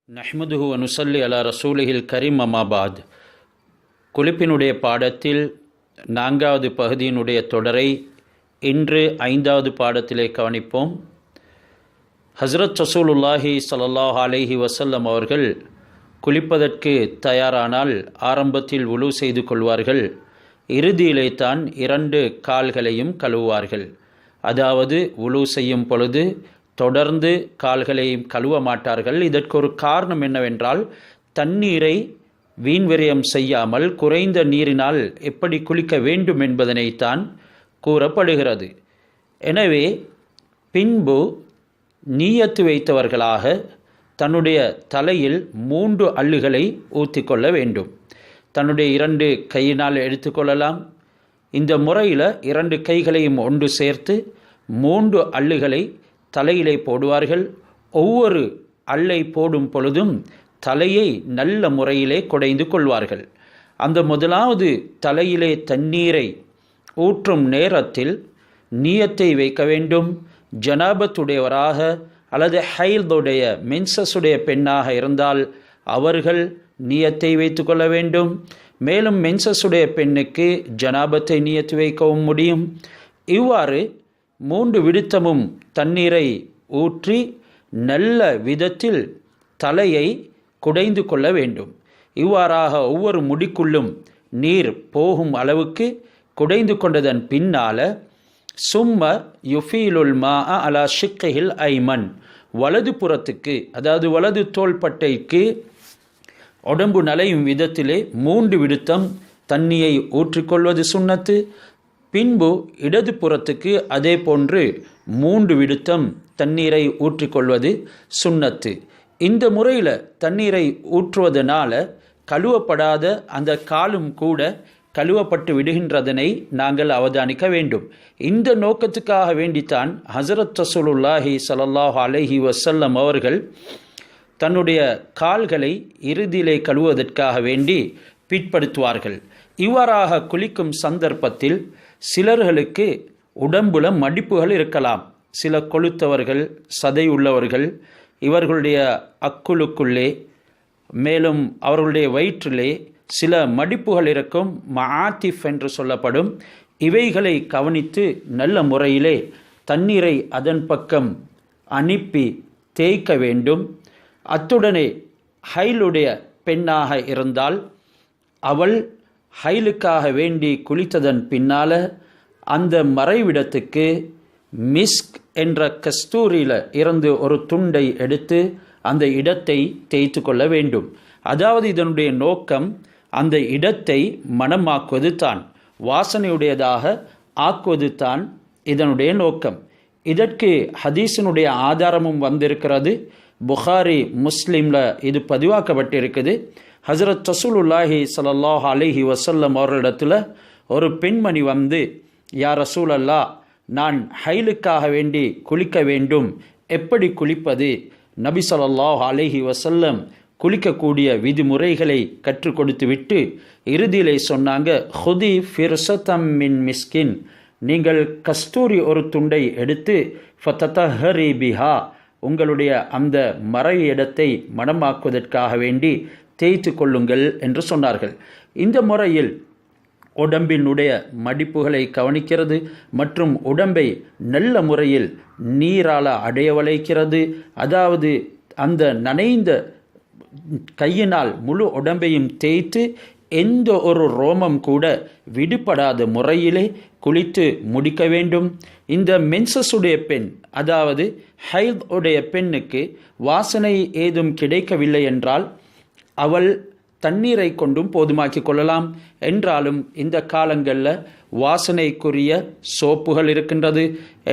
நஹ்மதுஹு வனுசல்லி அலா ரசூலிஹில் கரீம் அமாபாத். குளிப்பினுடைய பாடத்தில் 4வது பகுதியினுடைய தொடரை இன்று 5வது பாடத்திலே கவனிப்போம். ஹஸ்ரத் ரசூலுல்லாஹி ஸல்லல்லாஹு அலைஹி வஸல்லம் அவர்கள் குளிப்பதற்கு தயாரானால் ஆரம்பத்தில் வுலு செய்து கொள்வார்கள். இறுதியிலே தான் 2 கால்களையும் கழுவுவார்கள். அதாவது வுலு செய்யும் பொழுது தொடர்ந்து கால்களையும் கழுவ மாட்டார்கள். இதற்கு ஒரு காரணம் என்னவென்றால், தண்ணீரை வீண்விரயம் செய்யாமல் குறைந்த நீரினால் எப்படி குளிக்க வேண்டும் என்பதனைத்தான் கூறப்படுகிறது. எனவே பின்பு நீயத்து வைத்தவர்களாக தன்னுடைய தலையில் 3 அள்ளுகளை ஊற்றிக்கொள்ள வேண்டும். தன்னுடைய 2 கையினால் எடுத்துக்கொள்ளலாம். இந்த முறையில் 2 கைகளையும் ஒன்று சேர்த்து 3 அள்ளுகளை தலையிலே போடுவார்கள். ஒவ்வொரு அள்ளை போடும் பொழுதும் தலையை நல்ல முறையிலே குடைந்து கொள்வார்கள். அந்த முதலாவது தலையிலே தண்ணீரை ஊற்றும் நேரத்தில் நியத்தை வைக்க வேண்டும். ஜனாபத்துடையவராக அல்லது ஹைல்துடைய மென்சஸுடைய பெண்ணாக இருந்தால் அவர்கள் நியத்தை வைத்து கொள்ள வேண்டும். மேலும் மென்சஸுடைய பெண்ணுக்கு ஜனாபத்தை நியத்து வைக்கவும் முடியும். இவ்வாறு 3 விடுத்தமும் தண்ணீரை ஊற்றி நல்ல விதத்தில் தலையை குடைந்து கொள்ள வேண்டும். இவ்வாறாக ஒவ்வொரு முடிக்குள்ளும் நீர் போகும் அளவுக்கு குடைந்து கொண்டதன் பின்னால் சும்ம யுஃபீலுல் மா அலா ஷிக்கைஹில் ஐமன், வலது புறத்துக்கு, அதாவது வலது தோள்பட்டைக்கு உடம்பு நலையும் விதத்திலே 3 விடுத்தம் தண்ணியை ஊற்றிக்கொள்வது சுன்னத்து. பின்பு இடது புறத்துக்கு அதே போன்று 3 விடுத்தம் தண்ணீரை ஊற்றிக்கொள்வது சுன்னத்து. இந்த முறையில் தண்ணீரை ஊற்றுவதனால கழுவப்படாத அந்த காலும் கூட கழுவப்பட்டு விடுகின்றதனை நாங்கள் அவதானிக்க வேண்டும். இந்த நோக்கத்துக்காக வேண்டித்தான் ஹஸரத் ரசூலுல்லாஹி ஸல்லல்லாஹு அலைஹி வஸல்லம் அவர்கள் தன்னுடைய கால்களை இறுதியிலே கழுவுவதற்காக வேண்டி பிற்படுத்துவார்கள். இவ்வாறாக குளிக்கும் சந்தர்ப்பத்தில் சிலர்களுக்கு உடம்புல மடிப்புகள் இருக்கலாம். சில கொளுத்தவர்கள், சதை உள்ளவர்கள், இவர்களுடைய அக்குளுக்குள்ளே மேலும் அவர்களுடைய வயிற்றிலே சில மடிப்புகள் இருக்கும், மஆத்திஃப் என்று சொல்லப்படும். இவைகளை கவனித்து நல்ல முறையிலே தண்ணீரை அதன் பக்கம் அனுப்பி தேய்க்க வேண்டும். அத்துடனே ஹைலுடைய பெண்ணாக இருந்தால் அவள் ஹைலுக்காக வேண்டி குளித்ததன் பின்னால் அந்த மறைவிடத்துக்கு மிஸ்க் என்ற கஸ்தூரியில் இருந்து ஒரு துண்டை எடுத்து அந்த இடத்தை தேய்த்து கொள்ள வேண்டும். அதாவது இதனுடைய நோக்கம் அந்த இடத்தை மணமாக்குவது தான், வாசனையுடையதாக ஆக்குவது தான் இதனுடைய நோக்கம். இதற்கு ஹதீஸினுடைய ஆதாரமும் வந்திருக்கிறது. புகாரி, முஸ்லீமில் இது பதிவாக்கப்பட்டிருக்குது. ஹஸரத் ரசூலுல்லாஹி ஸல்லல்லாஹு அலைஹி வஸல்லம் அவர்களிடத்தில் ஒரு பெண்மணி வந்து, யா ரசூலல்லா, நான் ஹைலுக்காக வேண்டி குளிக்க வேண்டும், எப்படி குளிப்பது? நபி ஸல்லல்லாஹு அலைஹி வஸல்லம் குளிக்கக்கூடிய விதிமுறைகளை கற்றுக் கொடுத்து விட்டு இறுதியிலே சொன்னாங்க, ஹுதி ஃபிர்சதம் மின் மிஸ்கின், நீங்கள் கஸ்தூரி ஒரு துண்டை எடுத்து ஃபததஹரி பிஹா, உங்களுடைய அந்த மறை இடத்தை மணமாக்குவதற்காக வேண்டி தேய்த்து கொள்ளுங்கள் என்று சொன்னார்கள். இந்த முறையில் உடம்பினுடைய மடிப்புகளை கவனிக்கிறது மற்றும் உடம்பை நல்ல முறையில் நீரால் அடைய வளைக்கிறது. அதாவது அந்த நனைந்த கையினால் முழு உடம்பையும் தேய்த்து எந்த ஒரு ரோமம் கூட விடுபடாத முறையிலே குளித்து முடிக்க வேண்டும். இந்த மென்சஸுடைய பெண், அதாவது ஹைத் உடைய பெண்ணுக்கு வாசனை ஏதும் கிடைக்கவில்லை என்றால் அவள் தண்ணீரை கொண்டும் போதுமாக்கி கொள்ளலாம். என்றாலும் இந்த காலங்களில் வாசனைக்குரிய சோப்புகள் இருக்கின்றது.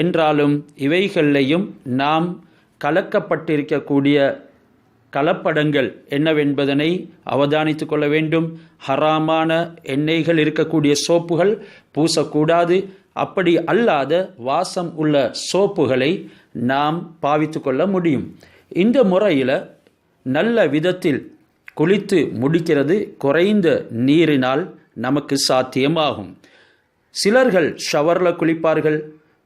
என்றாலும் இவைகளையும் நாம் கலக்கப்பட்டிருக்கக்கூடிய கலப்படங்கள் என்னவென்பதனை அவதானித்து கொள்ள வேண்டும். ஹராமான எண்ணெய்கள் இருக்கக்கூடிய சோப்புகள் பூசக்கூடாது. அப்படி அல்லாத வாசம் உள்ள சோப்புகளை நாம் பாவித்து கொள்ள முடியும். இந்த முறையில் நல்ல விதத்தில் குளித்து முடிக்கிறது குறைந்த நீரினால் நமக்கு சாத்தியமாகும். சிலர்கள் ஷவரில் குளிப்பார்கள்.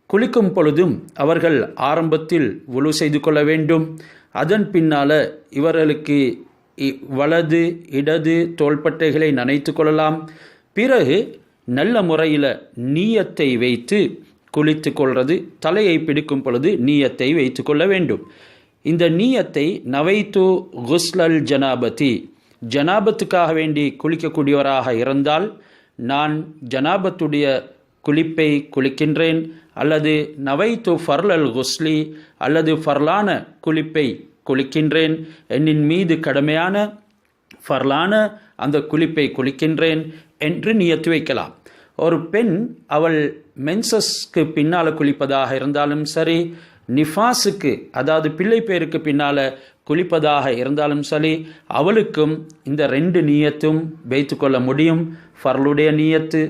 குளிக்கும் பொழுதும் அவர்கள் ஆரம்பத்தில் வுலு செய்து கொள்ள வேண்டும். அதன் பின்னால் இவர்களுக்கு வலது இடது தோள்பட்டைகளை நனைத்து கொள்ளலாம். பிறகு நல்ல முறையில் நீயத்தை வைத்து குளித்து கொள்வது, தலையை பிடிக்கும் பொழுது நீயத்தை வைத்து கொள்ள வேண்டும். இந்த நீயத்தை நவைத்து குஸ்லல் ஜனாபதி, ஜனாபத்துக்காக வேண்டி குளிக்கக்கூடியவராக இருந்தால் நான் ஜனாபத்துடைய குளிப்பை குளிக்கின்றேன், அல்லது நவைத்து ஃபர்லல் குஸ்லி, அல்லது ஃபர்லான குளிப்பை குளிக்கின்றேன், என்னின் மீது கடமையான ஃபர்லான அந்த குளிப்பை குளிக்கின்றேன் என்று நியத்து வைக்கலாம். ஒரு பெண் அவள் மென்சஸ்க்கு பின்னால் குளிப்பதாக இருந்தாலும் சரி, நிஃபாஸுக்கு அதாவது பிள்ளை பேருக்கு பின்னால் குளிப்பதாக இருந்தாலும் சரி, அவளுக்கும் இந்த 2 நீயத்தும் வைத்து கொள்ள முடியும். ஃபர்லுடைய நீயத்து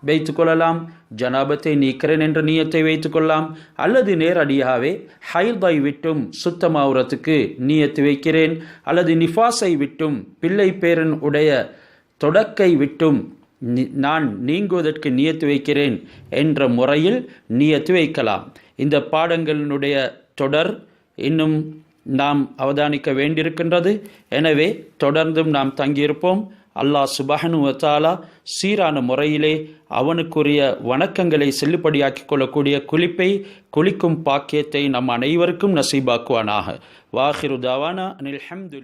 வைத்து கொள்ளலாம், ஜனாபத்தை நீக்கிறேன் என்ற நீயத்தை வைத்து கொள்ளலாம், அல்லது நேரடியாகவே ஹைதை விட்டும் சுத்தமாகறதுக்கு நீயத்து வைக்கிறேன், அல்லது நிஃபாஸை விட்டும் பிள்ளை பேரன் உடைய தொடக்கை விட்டும் நான் நீங்குவதற்கு நியத்து வைக்கிறேன் என்ற முறையில் நியத்து வைக்கலாம். இந்த பாடங்களினுடைய தொடர் இன்னும் நாம் அவதானிக்க வேண்டியிருக்கின்றது. எனவே தொடர்ந்தும் நாம் தங்கியிருப்போம். அல்லாஹ் சுப்ஹானஹு வ தஆலா சீரான முறையிலே அவனுக்குரிய வணக்கங்களை செல்லுபடியாக்கிக் கொள்ளக்கூடிய குளிப்பை குளிக்கும் பாக்கியத்தை நம் அனைவருக்கும் நசீபாக்குவானாக. வாஹிரு தாவானா அனில் ஹம்துலில்லாஹ்.